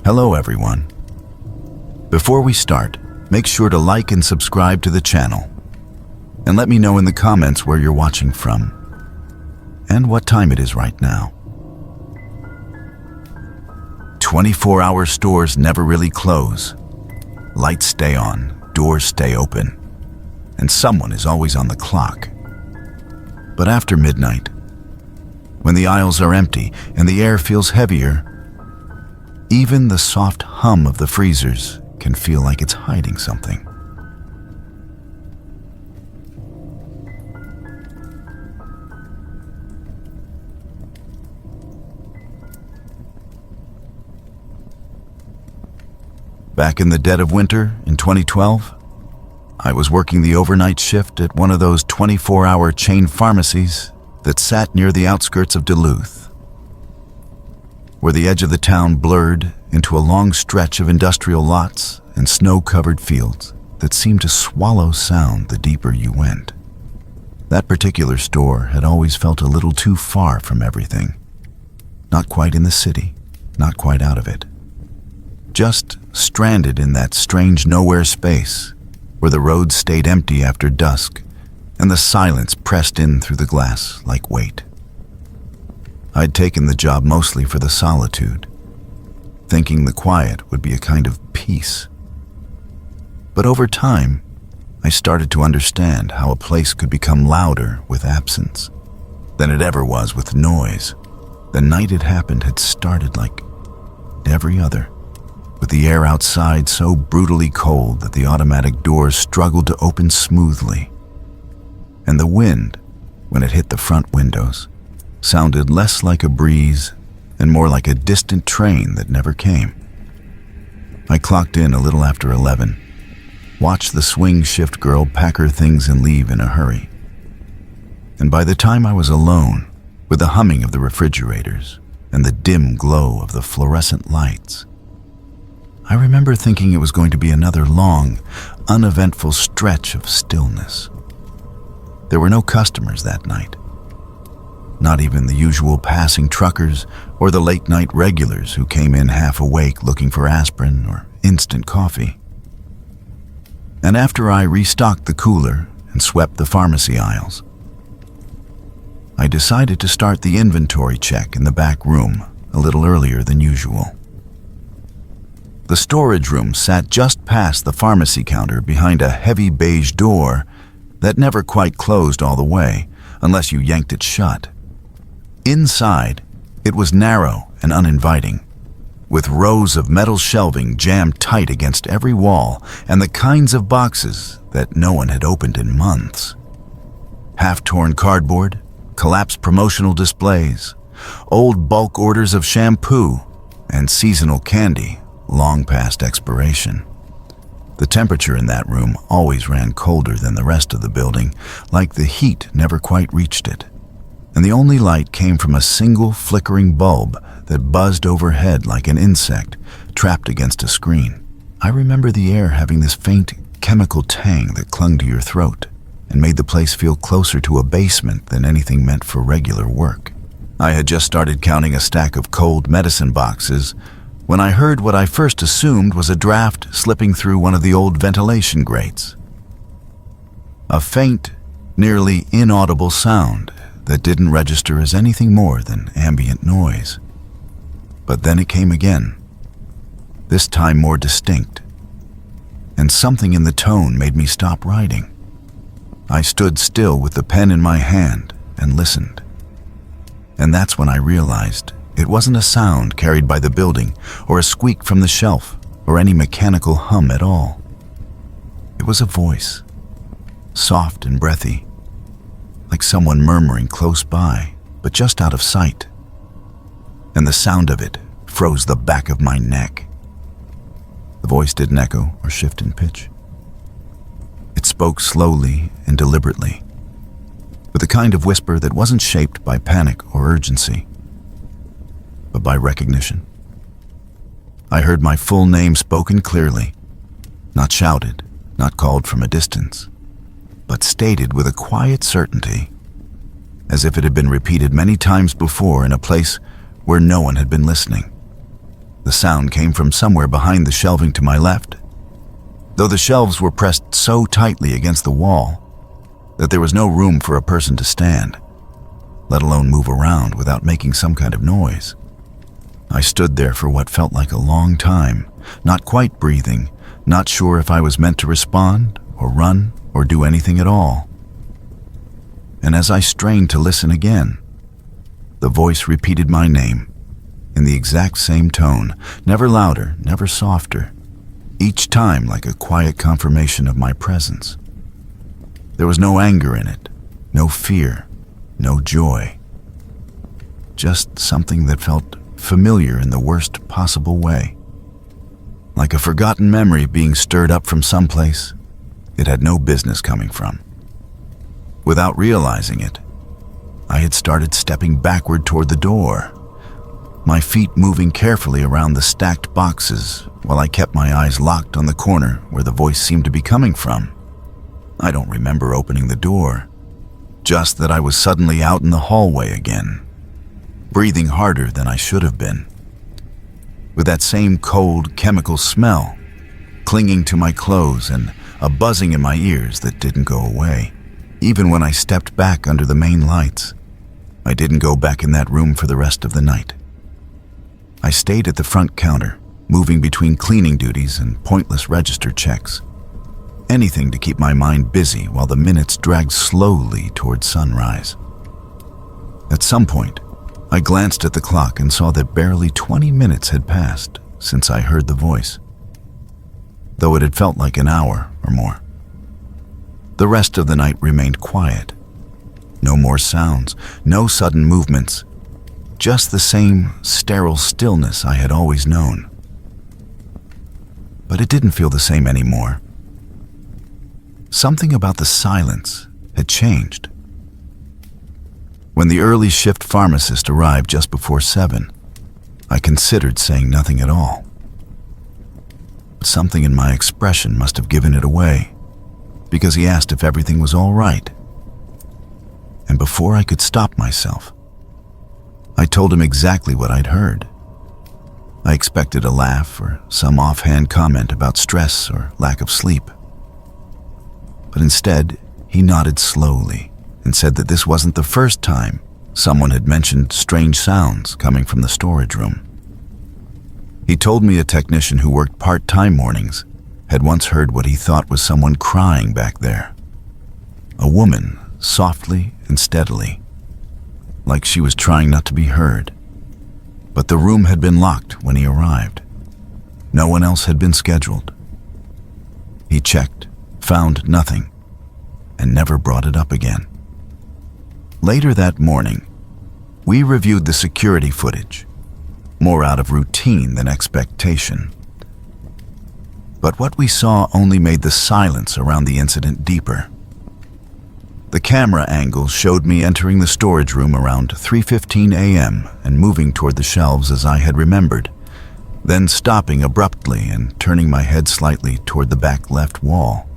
Hello everyone. Before we start, make sure to like and subscribe to the channel. And let me know in the comments where you're watching from and what time it is right now. 24-hour stores never really close. Lights stay on, doors stay open, and someone is always on the clock. But after midnight, when the aisles are empty and the air feels heavier, even the soft hum of the freezers can feel like it's hiding something. Back in the dead of winter in 2012, I was working the overnight shift at one of those 24-hour chain pharmacies that sat near the outskirts of Duluth, where the edge of the town blurred into a long stretch of industrial lots and snow-covered fields that seemed to swallow sound the deeper you went. That particular store had always felt a little too far from everything. Not quite in the city, not quite out of it. Just stranded in that strange nowhere space where the roads stayed empty after dusk and the silence pressed in through the glass like weight. I'd taken the job mostly for the solitude, thinking the quiet would be a kind of peace. But over time, I started to understand how a place could become louder with absence than it ever was with noise. The night it happened had started like every other, with the air outside so brutally cold that the automatic doors struggled to open smoothly, and the wind, when it hit the front windows, sounded less like a breeze and more like a distant train that never came. I clocked in a little after 11, watched the swing shift girl pack her things and leave in a hurry. And by the time I was alone, with the humming of the refrigerators and the dim glow of the fluorescent lights, I remember thinking it was going to be another long, uneventful stretch of stillness. There were no customers that night. Not even the usual passing truckers or the late-night regulars who came in half awake looking for aspirin or instant coffee. And after I restocked the cooler and swept the pharmacy aisles, I decided to start the inventory check in the back room a little earlier than usual. The storage room sat just past the pharmacy counter behind a heavy beige door that never quite closed all the way unless you yanked it shut. Inside, it was narrow and uninviting, with rows of metal shelving jammed tight against every wall and the kinds of boxes that no one had opened in months. Half-torn cardboard, collapsed promotional displays, old bulk orders of shampoo, and seasonal candy long past expiration. The temperature in that room always ran colder than the rest of the building, like the heat never quite reached it. And the only light came from a single flickering bulb that buzzed overhead like an insect trapped against a screen. I remember the air having this faint chemical tang that clung to your throat and made the place feel closer to a basement than anything meant for regular work. I had just started counting a stack of cold medicine boxes when I heard what I first assumed was a draft slipping through one of the old ventilation grates. A faint, nearly inaudible sound that didn't register as anything more than ambient noise. But then it came again, this time more distinct, and something in the tone made me stop writing. I stood still with the pen in my hand and listened. And that's when I realized it wasn't a sound carried by the building or a squeak from the shelf or any mechanical hum at all. It was a voice, soft and breathy, like someone murmuring close by, but just out of sight. And the sound of it froze the back of my neck. The voice didn't echo or shift in pitch. It spoke slowly and deliberately, with a kind of whisper that wasn't shaped by panic or urgency, but by recognition. I heard my full name spoken clearly, not shouted, not called from a distance, but stated with a quiet certainty, as if it had been repeated many times before in a place where no one had been listening. The sound came from somewhere behind the shelving to my left, though the shelves were pressed so tightly against the wall that there was no room for a person to stand, let alone move around without making some kind of noise. I stood there for what felt like a long time, not quite breathing, not sure if I was meant to respond or run or do anything at all. And as I strained to listen again, the voice repeated my name in the exact same tone, never louder, never softer, each time like a quiet confirmation of my presence. There was no anger in it, no fear, no joy. Just something that felt familiar in the worst possible way. Like a forgotten memory being stirred up from someplace it had no business coming from. Without realizing it, I had started stepping backward toward the door, my feet moving carefully around the stacked boxes while I kept my eyes locked on the corner where the voice seemed to be coming from. I don't remember opening the door, just that I was suddenly out in the hallway again, breathing harder than I should have been, with that same cold chemical smell clinging to my clothes and a buzzing in my ears that didn't go away. Even when I stepped back under the main lights, I didn't go back in that room for the rest of the night. I stayed at the front counter, moving between cleaning duties and pointless register checks. Anything to keep my mind busy while the minutes dragged slowly toward sunrise. At some point, I glanced at the clock and saw that barely 20 minutes had passed since I heard the voice, though it had felt like an hour or more. The rest of the night remained quiet. No more sounds, no sudden movements, just the same sterile stillness I had always known. But it didn't feel the same anymore. Something about the silence had changed. When the early shift pharmacist arrived just before 7, I considered saying nothing at all. But something in my expression must have given it away, because he asked if everything was all right. And before I could stop myself, I told him exactly what I'd heard. I expected a laugh or some offhand comment about stress or lack of sleep. But instead, he nodded slowly and said that this wasn't the first time someone had mentioned strange sounds coming from the storage room. He told me a technician who worked part-time mornings had once heard what he thought was someone crying back there. A woman, softly and steadily, like she was trying not to be heard. But the room had been locked when he arrived. No one else had been scheduled. He checked, found nothing, and never brought it up again. Later that morning, we reviewed the security footage, more out of routine than expectation. But what we saw only made the silence around the incident deeper. The camera angles showed me entering the storage room around 3:15 a.m. and moving toward the shelves as I had remembered, then stopping abruptly and turning my head slightly toward the back left wall.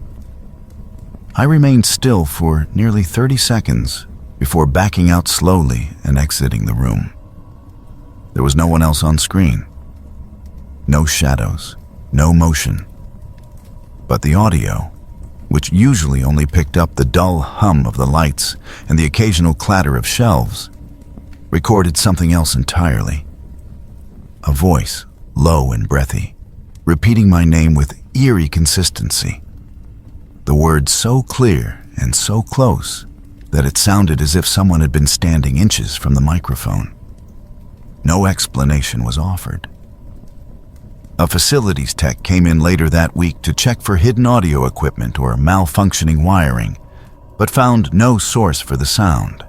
I remained still for nearly 30 seconds before backing out slowly and exiting the room. There was no one else on screen. No shadows, no motion. But the audio, which usually only picked up the dull hum of the lights and the occasional clatter of shelves, recorded something else entirely. A voice, low and breathy, repeating my name with eerie consistency. The words so clear and so close that it sounded as if someone had been standing inches from the microphone. No explanation was offered. A facilities tech came in later that week to check for hidden audio equipment or malfunctioning wiring, but found no source for the sound.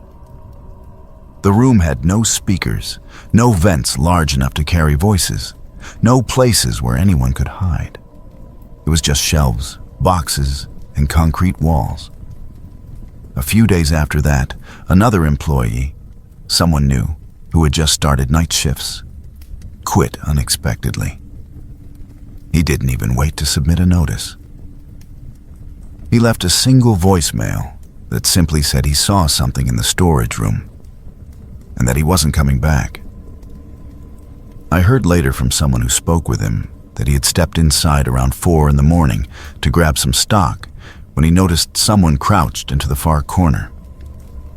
The room had no speakers, no vents large enough to carry voices, no places where anyone could hide. It was just shelves, boxes, and concrete walls. A few days after that, another employee, someone new, who had just started night shifts, quit unexpectedly. He didn't even wait to submit a notice. He left a single voicemail that simply said he saw something in the storage room and that he wasn't coming back. I heard later from someone who spoke with him that he had stepped inside around 4 in the morning to grab some stock when he noticed someone crouched into the far corner.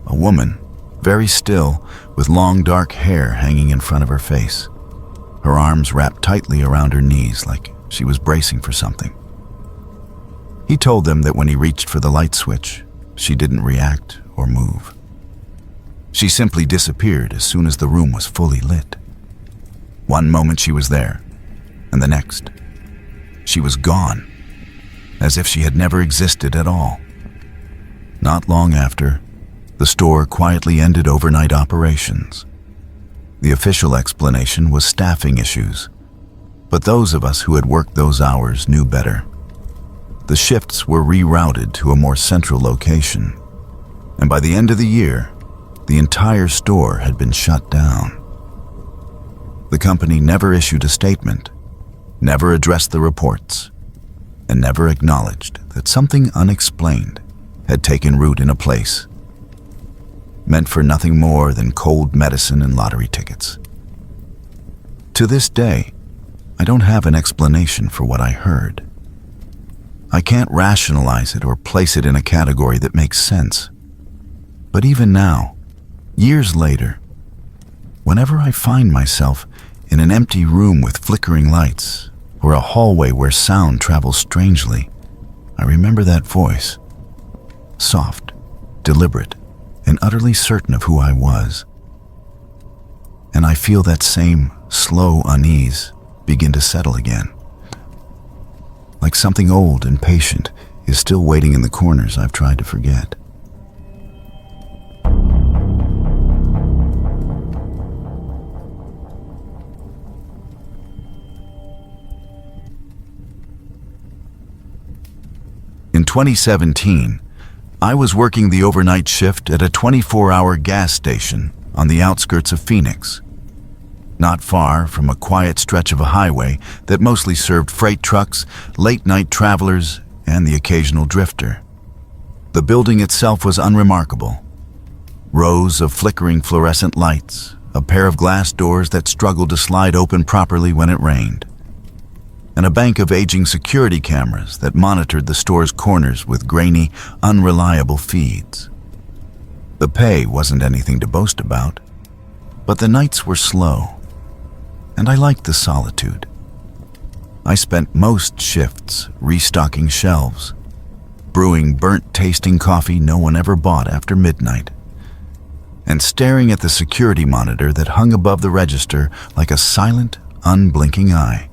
A woman, very still, with long dark hair hanging in front of her face, her arms wrapped tightly around her knees like she was bracing for something. He told them that when he reached for the light switch, she didn't react or move. She simply disappeared as soon as the room was fully lit. One moment she was there, and the next, she was gone, as if she had never existed at all. Not long after, the store quietly ended overnight operations. The official explanation was staffing issues, but those of us who had worked those hours knew better. The shifts were rerouted to a more central location, and by the end of the year, the entire store had been shut down. The company never issued a statement, never addressed the reports, and never acknowledged that something unexplained had taken root in a place meant for nothing more than cold medicine and lottery tickets. To this day, I don't have an explanation for what I heard. I can't rationalize it or place it in a category that makes sense. But even now, years later, whenever I find myself in an empty room with flickering lights or a hallway where sound travels strangely, I remember that voice, soft, deliberate, and utterly certain of who I was. And I feel that same slow unease begin to settle again. Like something old and patient is still waiting in the corners I've tried to forget. In 2017, I was working the overnight shift at a 24-hour gas station on the outskirts of Phoenix, not far from a quiet stretch of a highway that mostly served freight trucks, late-night travelers, and the occasional drifter. The building itself was unremarkable. Rows of flickering fluorescent lights, a pair of glass doors that struggled to slide open properly when it rained, and a bank of aging security cameras that monitored the store's corners with grainy, unreliable feeds. The pay wasn't anything to boast about, but the nights were slow, and I liked the solitude. I spent most shifts restocking shelves, brewing burnt-tasting coffee no one ever bought after midnight, and staring at the security monitor that hung above the register like a silent, unblinking eye.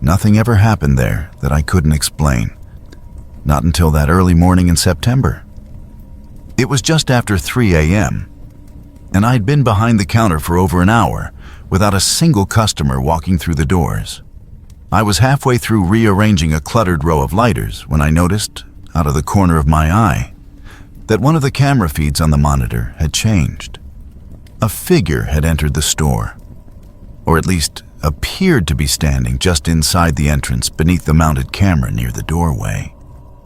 Nothing ever happened there that I couldn't explain, not until that early morning in September. It was just after 3 a.m., and I'd been behind the counter for over an hour without a single customer walking through the doors. I was halfway through rearranging a cluttered row of lighters when I noticed, out of the corner of my eye, that one of the camera feeds on the monitor had changed. A figure had entered the store, or at least appeared to be standing just inside the entrance beneath the mounted camera near the doorway.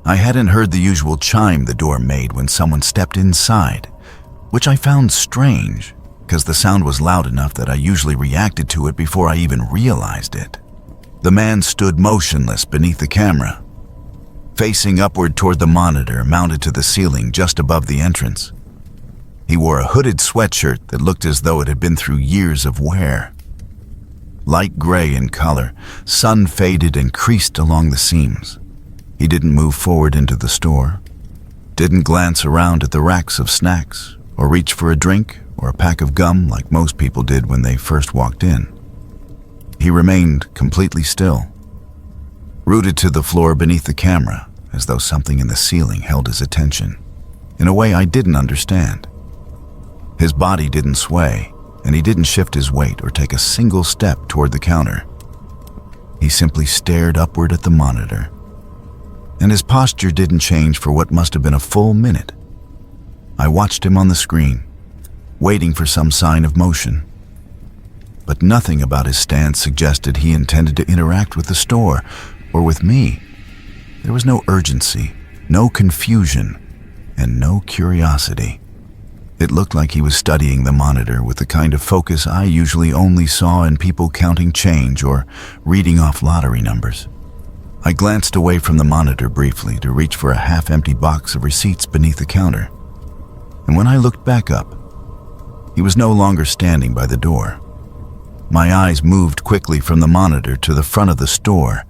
I hadn't heard the usual chime the door made when someone stepped inside, which I found strange because the sound was loud enough that I usually reacted to it before I even realized it. The man stood motionless beneath the camera, facing upward toward the monitor mounted to the ceiling just above the entrance. He wore a hooded sweatshirt that looked as though it had been through years of wear. Light gray in color, sun-faded and creased along the seams. He didn't move forward into the store, didn't glance around at the racks of snacks, or reach for a drink or a pack of gum like most people did when they first walked in. He remained completely still, rooted to the floor beneath the camera, as though something in the ceiling held his attention, in a way I didn't understand. His body didn't sway, and he didn't shift his weight or take a single step toward the counter. He simply stared upward at the monitor, and his posture didn't change for what must have been a full minute. I watched him on the screen, waiting for some sign of motion. But nothing about his stance suggested he intended to interact with the store or with me. There was no urgency, no confusion, and no curiosity. It looked like he was studying the monitor with the kind of focus I usually only saw in people counting change or reading off lottery numbers. I glanced away from the monitor briefly to reach for a half-empty box of receipts beneath the counter. And when I looked back up, he was no longer standing by the door. My eyes moved quickly from the monitor to the front of the store,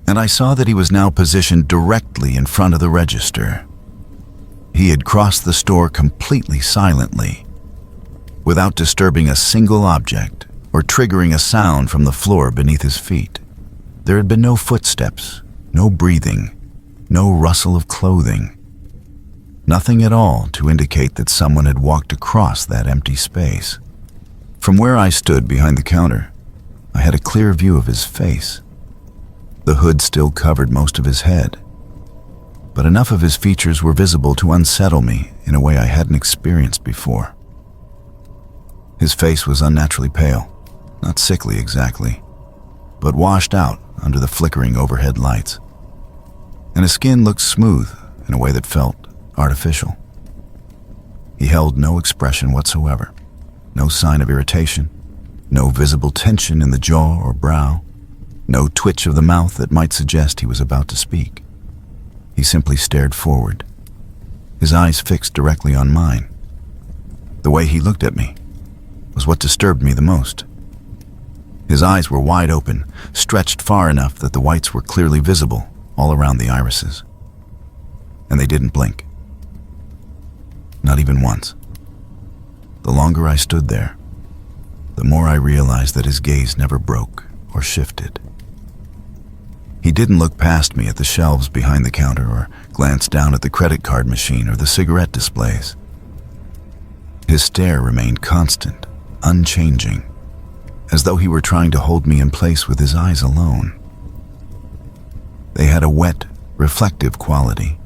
and I saw that he was now positioned directly in front of the register. He had crossed the store completely silently, without disturbing a single object or triggering a sound from the floor beneath his feet. There had been no footsteps, no breathing, no rustle of clothing. Nothing at all to indicate that someone had walked across that empty space. From where I stood behind the counter, I had a clear view of his face. The hood still covered most of his head, but enough of his features were visible to unsettle me in a way I hadn't experienced before. His face was unnaturally pale, not sickly exactly, but washed out under the flickering overhead lights, and his skin looked smooth in a way that felt artificial. He held no expression whatsoever, no sign of irritation, no visible tension in the jaw or brow, no twitch of the mouth that might suggest he was about to speak. He simply stared forward, his eyes fixed directly on mine. The way he looked at me was what disturbed me the most. His eyes were wide open, stretched far enough that the whites were clearly visible all around the irises. And they didn't blink. Not even once. The longer I stood there, the more I realized that his gaze never broke or shifted. He didn't look past me at the shelves behind the counter or glance down at the credit card machine or the cigarette displays. His stare remained constant, unchanging, as though he were trying to hold me in place with his eyes alone. They had a wet, reflective quality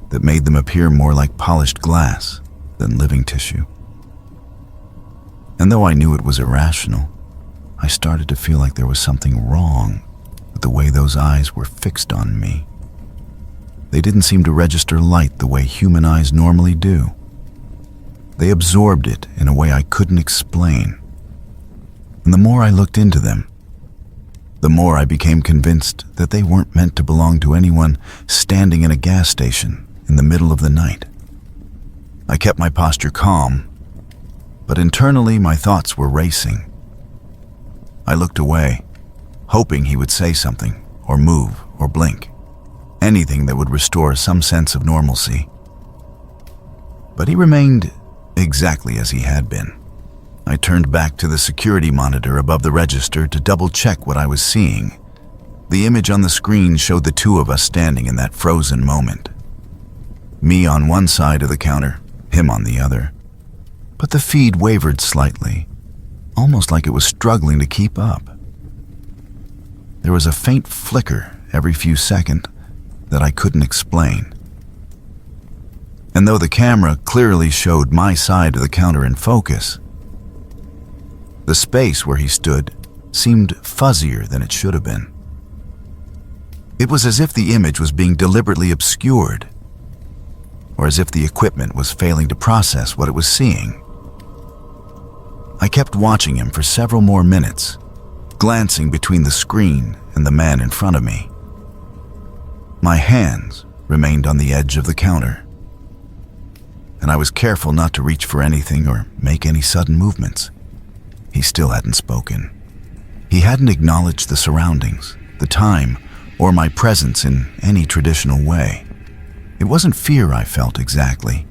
that made them appear more like polished glass than living tissue. And though I knew it was irrational, I started to feel like there was something wrong with the way those eyes were fixed on me. They didn't seem to register light the way human eyes normally do. They absorbed it in a way I couldn't explain. And the more I looked into them, the more I became convinced that they weren't meant to belong to anyone standing in a gas station in the middle of the night. I kept my posture calm, but internally my thoughts were racing. I looked away, hoping he would say something, or move, or blink, anything that would restore some sense of normalcy. But he remained exactly as he had been. I turned back to the security monitor above the register to double-check what I was seeing. The image on the screen showed the two of us standing in that frozen moment. Me on one side of the counter, him on the other. But the feed wavered slightly, almost like it was struggling to keep up. There was a faint flicker every few seconds that I couldn't explain. And though the camera clearly showed my side of the counter in focus, the space where he stood seemed fuzzier than it should have been. It was as if the image was being deliberately obscured, or as if the equipment was failing to process what it was seeing. I kept watching him for several more minutes, glancing between the screen and the man in front of me. My hands remained on the edge of the counter, and I was careful not to reach for anything or make any sudden movements. He still hadn't spoken. He hadn't acknowledged the surroundings, the time, or my presence in any traditional way. It wasn't fear I felt exactly.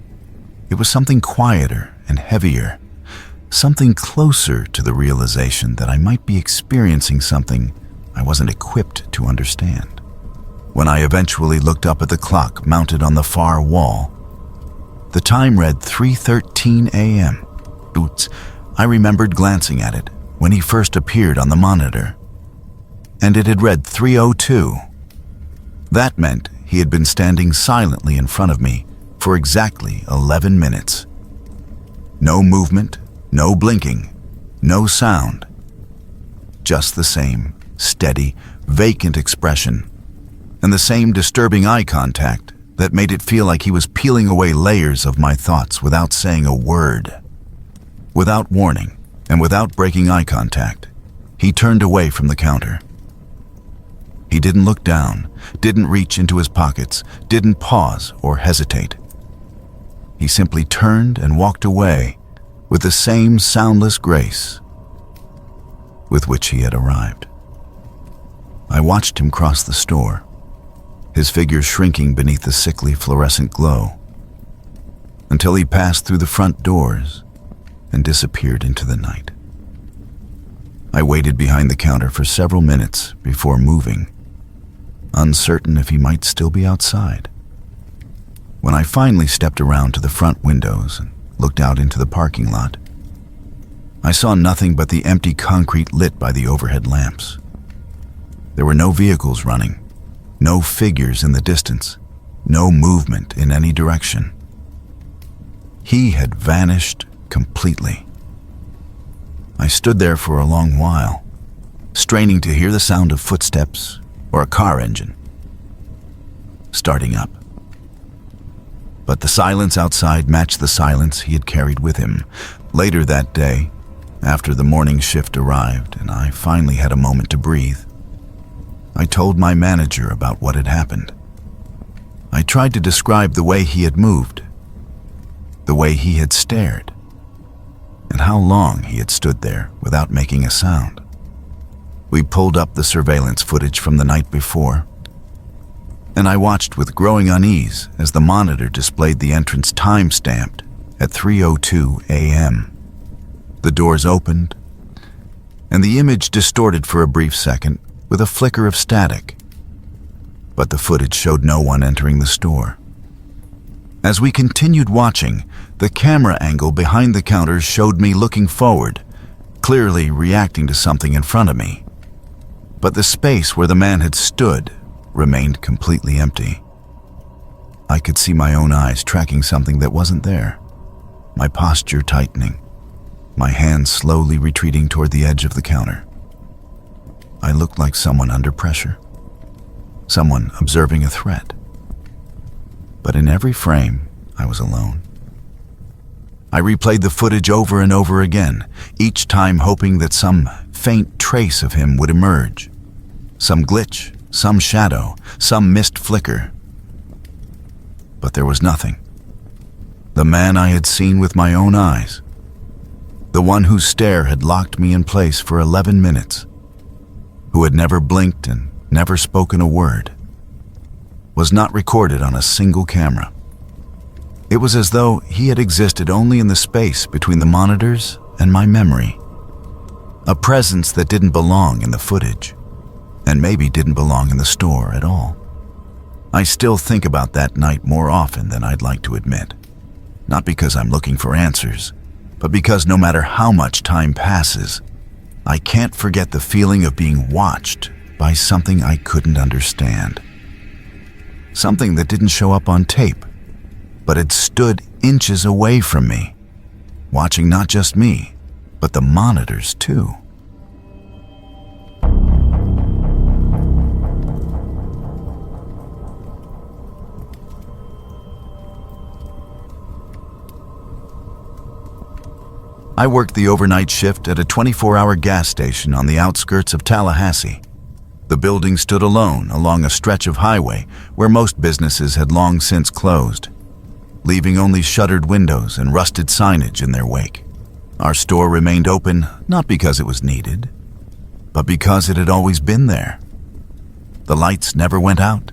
It was something quieter and heavier, something closer to the realization that I might be experiencing something I wasn't equipped to understand. When I eventually looked up at the clock mounted on the far wall, the time read 3:13 a.m. Oops, I remembered glancing at it when he first appeared on the monitor, and it had read 3:02. That meant he had been standing silently in front of me for exactly 11 minutes. No movement, no blinking, no sound. Just the same steady, vacant expression, and the same disturbing eye contact that made it feel like he was peeling away layers of my thoughts without saying a word. Without warning, and without breaking eye contact, he turned away from the counter. He didn't look down, didn't reach into his pockets, didn't pause or hesitate. He simply turned and walked away with the same soundless grace with which he had arrived. I watched him cross the store, his figure shrinking beneath the sickly fluorescent glow, until he passed through the front doors and disappeared into the night. I waited behind the counter for several minutes before moving, uncertain if he might still be outside. When I finally stepped around to the front windows and looked out into the parking lot, I saw nothing but the empty concrete lit by the overhead lamps. There were no vehicles running, no figures in the distance, no movement in any direction. He had vanished completely. I stood there for a long while, straining to hear the sound of footsteps or a car engine starting up. But the silence outside matched the silence he had carried with him. Later that day, after the morning shift arrived and I finally had a moment to breathe, I told my manager about what had happened. I tried to describe the way he had moved, the way he had stared, and how long he had stood there without making a sound. We pulled up the surveillance footage from the night before, and I watched with growing unease as the monitor displayed the entrance time-stamped at 3:02 a.m. The doors opened, and the image distorted for a brief second with a flicker of static, but the footage showed no one entering the store. As we continued watching, the camera angle behind the counter showed me looking forward, clearly reacting to something in front of me. But the space where the man had stood remained completely empty. I could see my own eyes tracking something that wasn't there, my posture tightening, my hands slowly retreating toward the edge of the counter. I looked like someone under pressure, someone observing a threat. But in every frame, I was alone. I replayed the footage over and over again, each time hoping that some faint trace of him would emerge. Some glitch, some shadow, some missed flicker. But there was nothing. The man I had seen with my own eyes, the one whose stare had locked me in place for 11 minutes, who had never blinked and never spoken a word, was not recorded on a single camera. It was as though he had existed only in the space between the monitors and my memory, a presence that didn't belong in the footage, and maybe didn't belong in the store at all. I still think about that night more often than I'd like to admit, not because I'm looking for answers, but because no matter how much time passes, I can't forget the feeling of being watched by something I couldn't understand. Something that didn't show up on tape, but had stood inches away from me, watching not just me, but the monitors too. I worked the overnight shift at a 24-hour gas station on the outskirts of Tallahassee. The building stood alone along a stretch of highway where most businesses had long since closed, leaving only shuttered windows and rusted signage in their wake. Our store remained open not because it was needed, but because it had always been there. The lights never went out,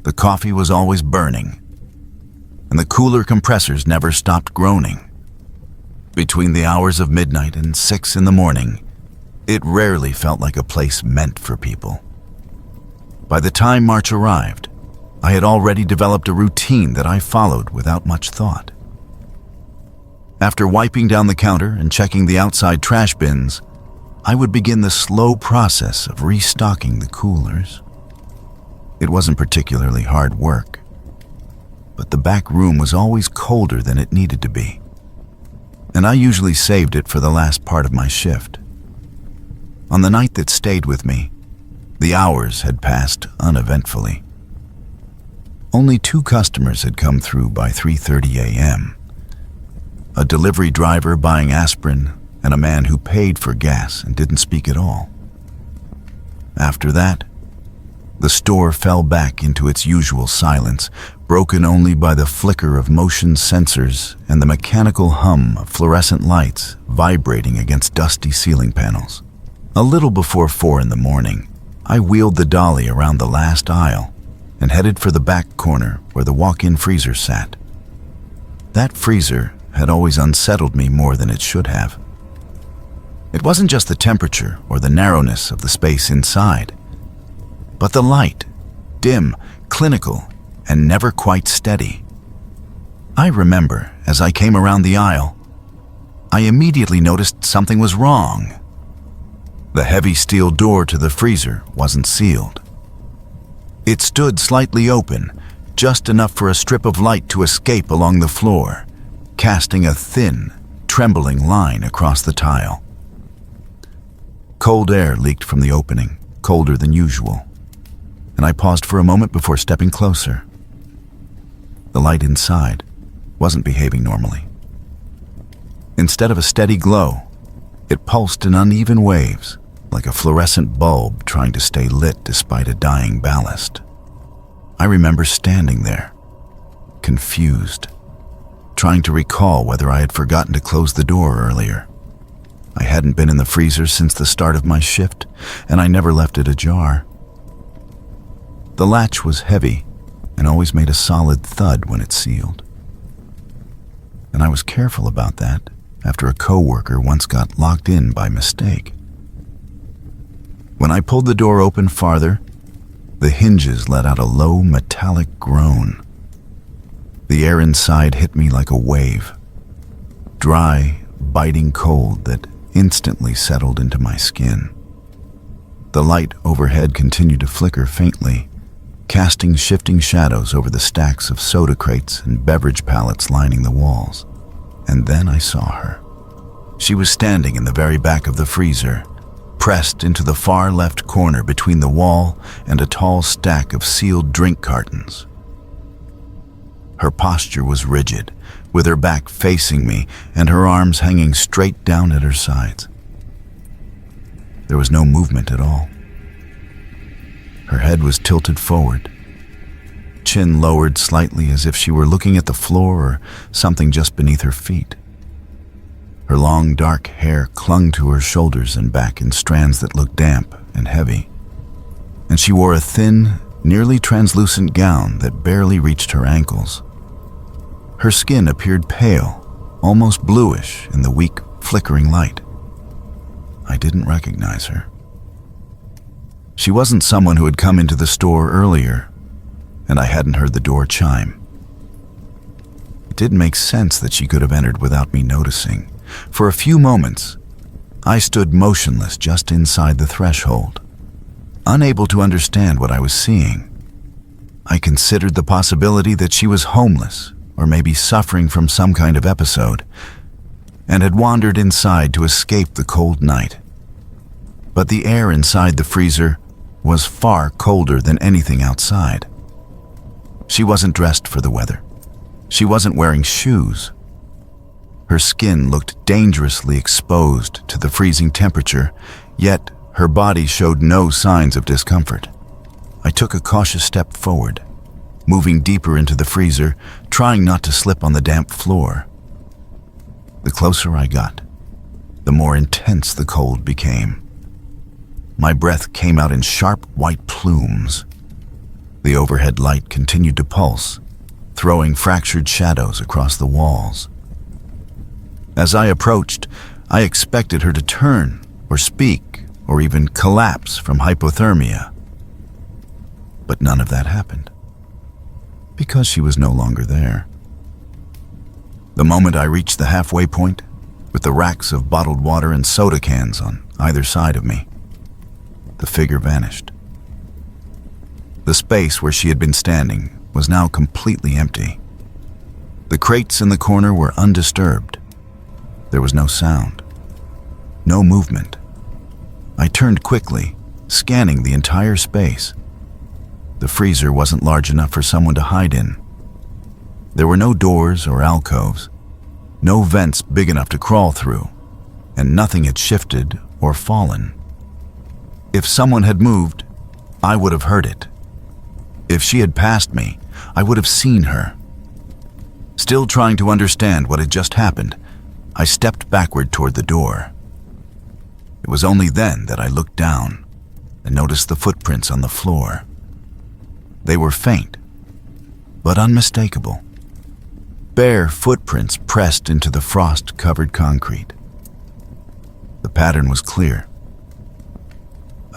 the coffee was always burning, and the cooler compressors never stopped groaning. Between the hours of midnight and 6 in the morning, it rarely felt like a place meant for people. By the time March arrived, I had already developed a routine that I followed without much thought. After wiping down the counter and checking the outside trash bins, I would begin the slow process of restocking the coolers. It wasn't particularly hard work, but the back room was always colder than it needed to be, and I usually saved it for the last part of my shift. On the night that stayed with me, the hours had passed uneventfully. Only 2 customers had come through by 3:30 a.m. A delivery driver buying aspirin and a man who paid for gas and didn't speak at all. After that, the store fell back into its usual silence, broken only by the flicker of motion sensors and the mechanical hum of fluorescent lights vibrating against dusty ceiling panels. A little before 4 in the morning, I wheeled the dolly around the last aisle and headed for the back corner where the walk-in freezer sat. That freezer had always unsettled me more than it should have. It wasn't just the temperature or the narrowness of the space inside, but the light, dim, clinical, and never quite steady. I remember, as I came around the aisle, I immediately noticed something was wrong. The heavy steel door to the freezer wasn't sealed. It stood slightly open, just enough for a strip of light to escape along the floor, casting a thin, trembling line across the tile. Cold air leaked from the opening, colder than usual, and I paused for a moment before stepping closer. The light inside wasn't behaving normally. Instead of a steady glow, it pulsed in uneven waves, like a fluorescent bulb trying to stay lit despite a dying ballast. I remember standing there, confused, trying to recall whether I had forgotten to close the door earlier. I hadn't been in the freezer since the start of my shift, and I never left it ajar. The latch was heavy and always made a solid thud when it sealed. And I was careful about that after a coworker once got locked in by mistake. When I pulled the door open farther, the hinges let out a low metallic groan. The air inside hit me like a wave, dry, biting cold that instantly settled into my skin. The light overhead continued to flicker faintly, casting shifting shadows over the stacks of soda crates and beverage pallets lining the walls. And then I saw her. She was standing in the very back of the freezer, pressed into the far left corner between the wall and a tall stack of sealed drink cartons. Her posture was rigid, with her back facing me and her arms hanging straight down at her sides. There was no movement at all. Her head was tilted forward, chin lowered slightly as if she were looking at the floor or something just beneath her feet. Her long, dark hair clung to her shoulders and back in strands that looked damp and heavy, and she wore a thin, nearly translucent gown that barely reached her ankles. Her skin appeared pale, almost bluish in the weak, flickering light. I didn't recognize her. She wasn't someone who had come into the store earlier, and I hadn't heard the door chime. It didn't make sense that she could have entered without me noticing. For a few moments, I stood motionless just inside the threshold, unable to understand what I was seeing. I considered the possibility that she was homeless or maybe suffering from some kind of episode, and had wandered inside to escape the cold night. But the air inside the freezer was far colder than anything outside. She wasn't dressed for the weather. She wasn't wearing shoes. Her skin looked dangerously exposed to the freezing temperature, yet her body showed no signs of discomfort. I took a cautious step forward, moving deeper into the freezer, trying not to slip on the damp floor. The closer I got, the more intense the cold became. My breath came out in sharp white plumes. The overhead light continued to pulse, throwing fractured shadows across the walls. As I approached, I expected her to turn or speak or even collapse from hypothermia. But none of that happened, because she was no longer there. The moment I reached the halfway point, with the racks of bottled water and soda cans on either side of me, the figure vanished. The space where she had been standing was now completely empty. The crates in the corner were undisturbed. There was no sound, no movement. I turned quickly, scanning the entire space. the freezer wasn't large enough for someone to hide in. There were no doors or alcoves, no vents big enough to crawl through, and nothing had shifted or fallen. If someone had moved, I would have heard it. If she had passed me, I would have seen her. Still trying to understand what had just happened, I stepped backward toward the door. It was only then that I looked down and noticed the footprints on the floor. They were faint, but unmistakable. Bare footprints pressed into the frost-covered concrete. The pattern was clear.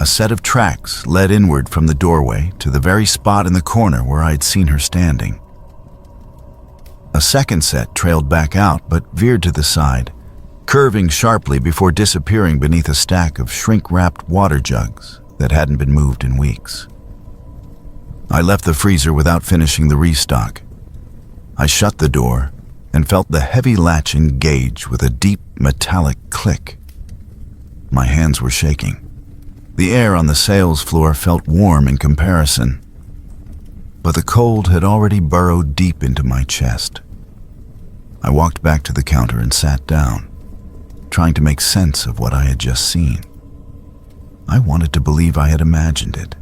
A set of tracks led inward from the doorway to the very spot in the corner where I had seen her standing. A second set trailed back out but veered to the side, curving sharply before disappearing beneath a stack of shrink-wrapped water jugs that hadn't been moved in weeks. I left the freezer without finishing the restock. I shut the door and felt the heavy latch engage with a deep metallic click. My hands were shaking. The air on the sales floor felt warm in comparison, but the cold had already burrowed deep into my chest. I walked back to the counter and sat down, trying to make sense of what I had just seen. I wanted to believe I had imagined it,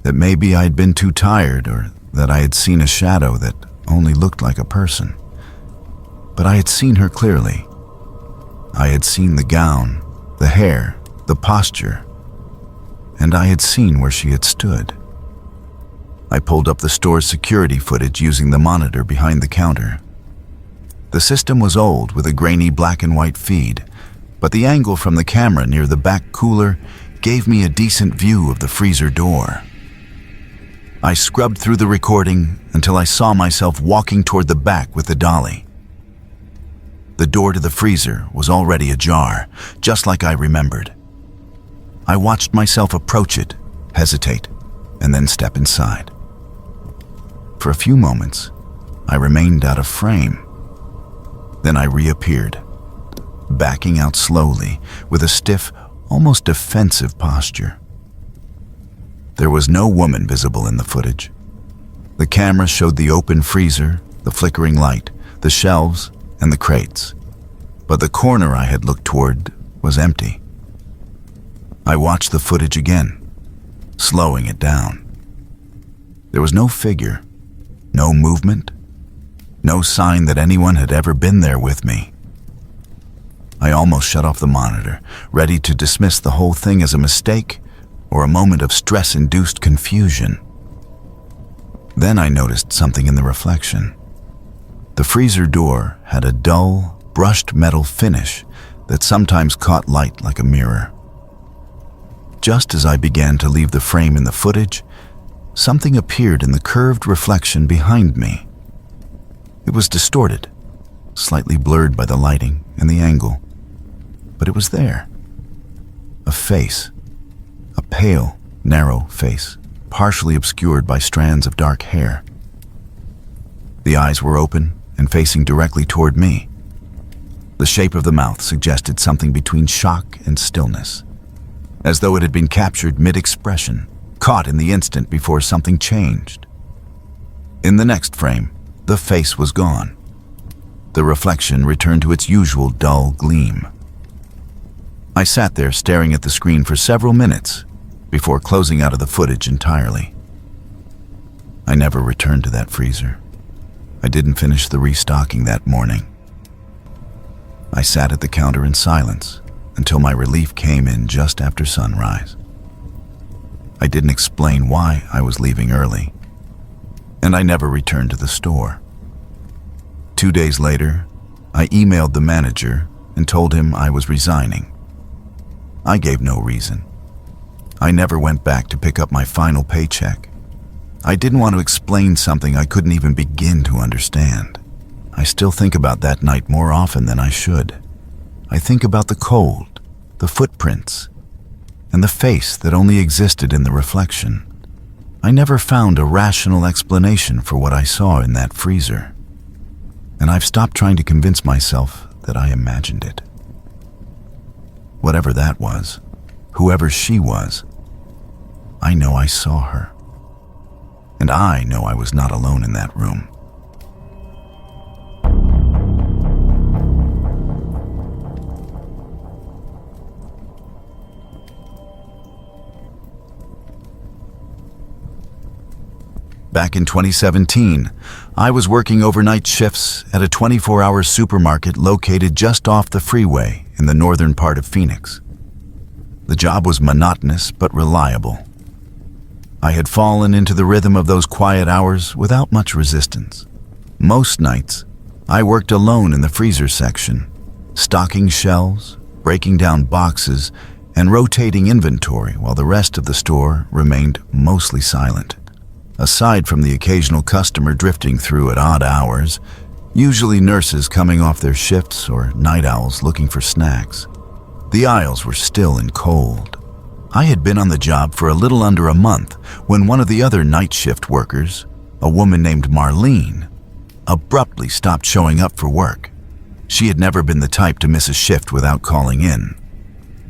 that maybe I had been too tired or that I had seen a shadow that only looked like a person. But I had seen her clearly. I had seen the gown, the hair, the posture, and I had seen where she had stood. I pulled up the store's security footage using the monitor behind the counter. The system was old with a grainy black and white feed, but the angle from the camera near the back cooler gave me a decent view of the freezer door. I scrubbed through the recording until I saw myself walking toward the back with the dolly. The door to the freezer was already ajar, just like I remembered. I watched myself approach it, hesitate, and then step inside. For a few moments, I remained out of frame. Then I reappeared, backing out slowly with a stiff, almost defensive posture. There was no woman visible in the footage. The camera showed the open freezer, the flickering light, the shelves, and the crates. But the corner I had looked toward was empty. I watched the footage again, slowing it down. There was no figure, no movement, no sign that anyone had ever been there with me. I almost shut off the monitor, ready to dismiss the whole thing as a mistake or a moment of stress-induced confusion. Then I noticed something in the reflection. The freezer door had a dull, brushed metal finish that sometimes caught light like a mirror. Just as I began to leave the frame in the footage, something appeared in the curved reflection behind me. It was distorted, slightly blurred by the lighting and the angle, but it was there. A face. A pale, narrow face, partially obscured by strands of dark hair. The eyes were open and facing directly toward me. The shape of the mouth suggested something between shock and stillness, as though it had been captured mid-expression, caught in the instant before something changed. In the next frame, the face was gone. The reflection returned to its usual dull gleam. I sat there staring at the screen for several minutes before closing out of the footage entirely. I never returned to that freezer. I didn't finish the restocking that morning. I sat at the counter in silence until my relief came in just after sunrise. I didn't explain why I was leaving early, and I never returned to the store. 2 days later, I emailed the manager and told him I was resigning. I gave no reason. I never went back to pick up my final paycheck. I didn't want to explain something I couldn't even begin to understand. I still think about that night more often than I should. I think about the cold, the footprints, and the face that only existed in the reflection. I never found a rational explanation for what I saw in that freezer, and I've stopped trying to convince myself that I imagined it. Whatever that was, whoever she was, I know I saw her. and I know I was not alone in that room. Back in 2017, I was working overnight shifts at a 24-hour supermarket located just off the freeway in the northern part of Phoenix. The job was monotonous but reliable. I had fallen into the rhythm of those quiet hours without much resistance. Most nights, I worked alone in the freezer section, stocking shelves, breaking down boxes, and rotating inventory while the rest of the store remained mostly silent. Aside from the occasional customer drifting through at odd hours, usually nurses coming off their shifts or night owls looking for snacks, the aisles were still and cold. I had been on the job for a little under a month when one of the other night shift workers, a woman named Marlene, abruptly stopped showing up for work. She had never been the type to miss a shift without calling in,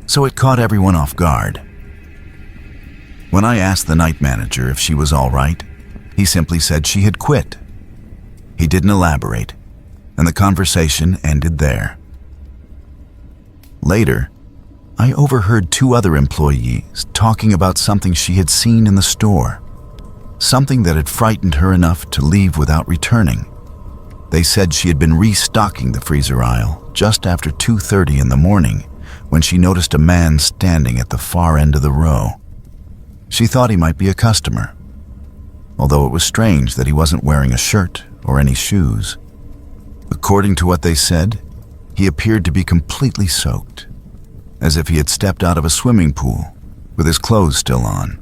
so it caught everyone off guard. When I asked the night manager if she was all right, he simply said she had quit. He didn't elaborate, and the conversation ended there. Later, I overheard two other employees talking about something she had seen in the store, something that had frightened her enough to leave without returning. They said she had been restocking the freezer aisle just after 2:30 in the morning when she noticed a man standing at the far end of the row. She thought he might be a customer, although it was strange that he wasn't wearing a shirt or any shoes. According to what they said, he appeared to be completely soaked, as if he had stepped out of a swimming pool with his clothes still on.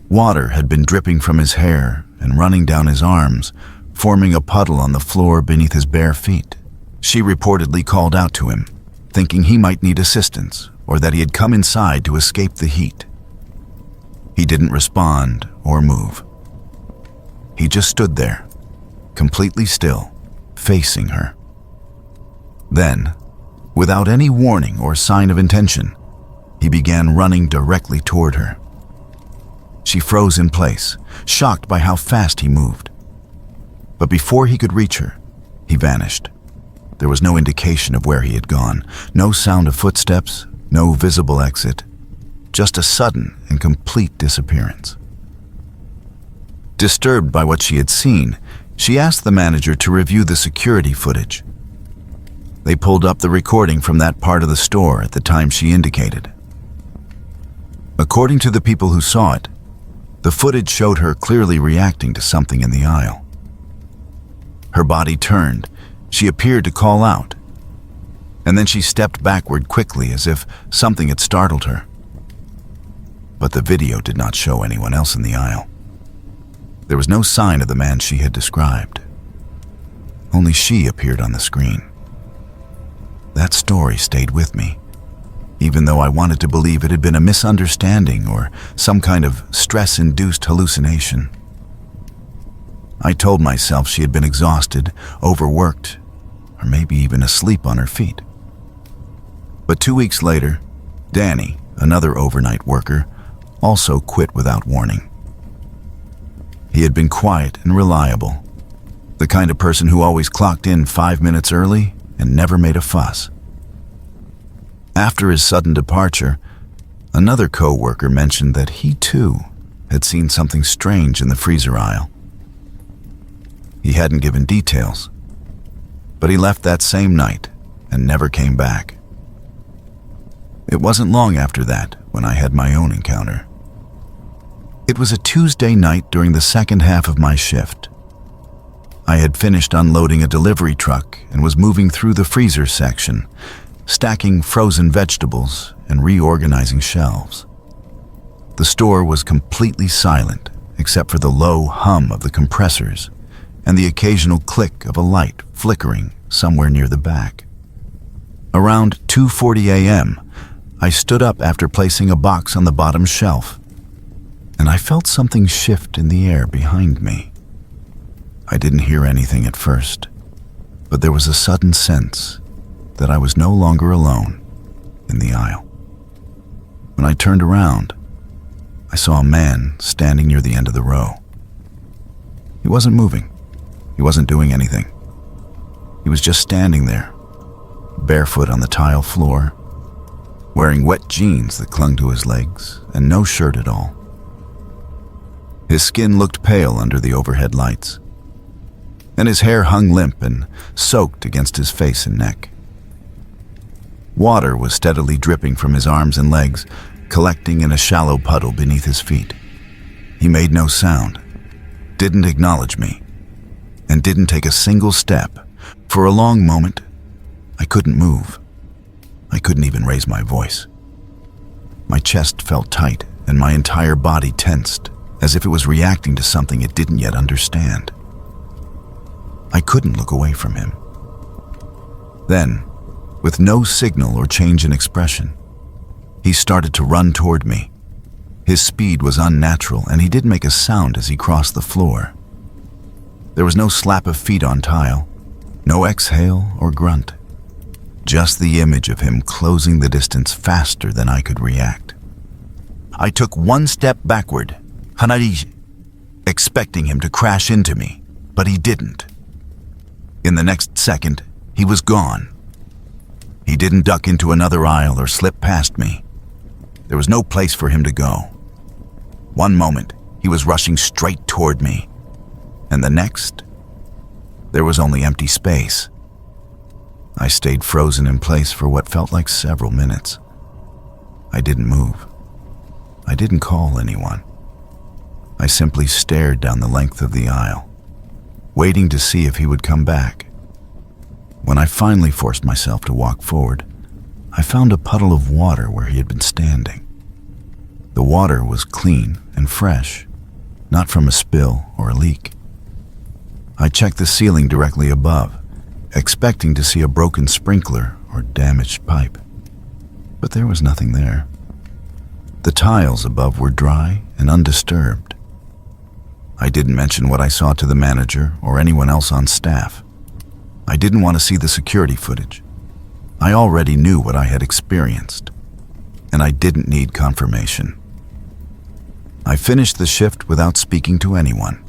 Water had been dripping from his hair and running down his arms, forming a puddle on the floor beneath his bare feet. She reportedly called out to him, thinking he might need assistance or that he had come inside to escape the heat. He didn't respond or move. He just stood there, completely still, facing her. Then, without any warning or sign of intention, he began running directly toward her. She froze in place, shocked by how fast he moved. But before he could reach her, he vanished. There was no indication of where he had gone, no sound of footsteps, no visible exit. Just a sudden and complete disappearance. Disturbed by what she had seen, she asked the manager to review the security footage. They pulled up the recording from that part of the store at the time she indicated. According to the people who saw it, the footage showed her clearly reacting to something in the aisle. Her body turned, she appeared to call out, and then she stepped backward quickly as if something had startled her. But the video did not show anyone else in the aisle. There was no sign of the man she had described. Only she appeared on the screen. That story stayed with me, even though I wanted to believe it had been a misunderstanding or some kind of stress-induced hallucination. I told myself she had been exhausted, overworked, or maybe even asleep on her feet. But 2 weeks later, Danny, another overnight worker, also quit without warning. He had been quiet and reliable, the kind of person who always clocked in 5 minutes early and never made a fuss. After his sudden departure, another co-worker mentioned that he too had seen something strange in the freezer aisle. He hadn't given details, but he left that same night and never came back. It wasn't long after that when I had my own encounter. It was a Tuesday night during the second half of my shift. I had finished unloading a delivery truck and was moving through the freezer section, stacking frozen vegetables and reorganizing shelves. The store was completely silent except for the low hum of the compressors and the occasional click of a light flickering somewhere near the back. Around 2:40 a.m., I stood up after placing a box on the bottom shelf, and I felt something shift in the air behind me. I didn't hear anything at first, but there was a sudden sense that I was no longer alone in the aisle. When I turned around, I saw a man standing near the end of the row. He wasn't moving. He wasn't doing anything. He was just standing there, barefoot on the tile floor, wearing wet jeans that clung to his legs and no shirt at all. His skin looked pale under the overhead lights, and his hair hung limp and soaked against his face and neck. Water was steadily dripping from his arms and legs, collecting in a shallow puddle beneath his feet. He made no sound, didn't acknowledge me, and didn't take a single step. For a long moment, I couldn't move. I couldn't even raise my voice. My chest felt tight and my entire body tensed, as if it was reacting to something it didn't yet understand. I couldn't look away from him. Then, with no signal or change in expression, he started to run toward me. His speed was unnatural, and he didn't make a sound as he crossed the floor. There was no slap of feet on tile, no exhale or grunt, just the image of him closing the distance faster than I could react. I took one step backward, expecting him to crash into me, but he didn't. In the next second, he was gone. He didn't duck into another aisle or slip past me. There was no place for him to go. One moment, he was rushing straight toward me, and the next, there was only empty space. I stayed frozen in place for what felt like several minutes. I didn't move. I didn't call anyone. I simply stared down the length of the aisle, waiting to see if he would come back. When I finally forced myself to walk forward, I found a puddle of water where he had been standing. The water was clean and fresh, not from a spill or a leak. I checked the ceiling directly above, expecting to see a broken sprinkler or damaged pipe, but there was nothing there. The tiles above were dry and undisturbed. I didn't mention what I saw to the manager or anyone else on staff. I didn't want to see the security footage. I already knew what I had experienced, and I didn't need confirmation. I finished the shift without speaking to anyone.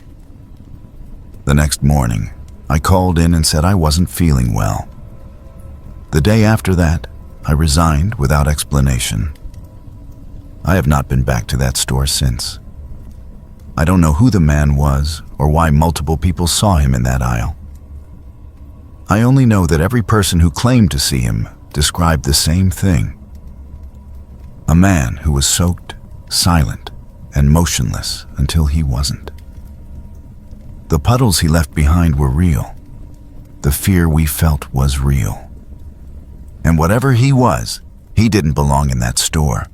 The next morning, I called in and said I wasn't feeling well. The day after that, I resigned without explanation. I have not been back to that store since. I don't know who the man was or why multiple people saw him in that aisle. I only know that every person who claimed to see him described the same thing. A man who was soaked, silent, and motionless until he wasn't. The puddles he left behind were real. The fear we felt was real. And whatever he was, he didn't belong in that store.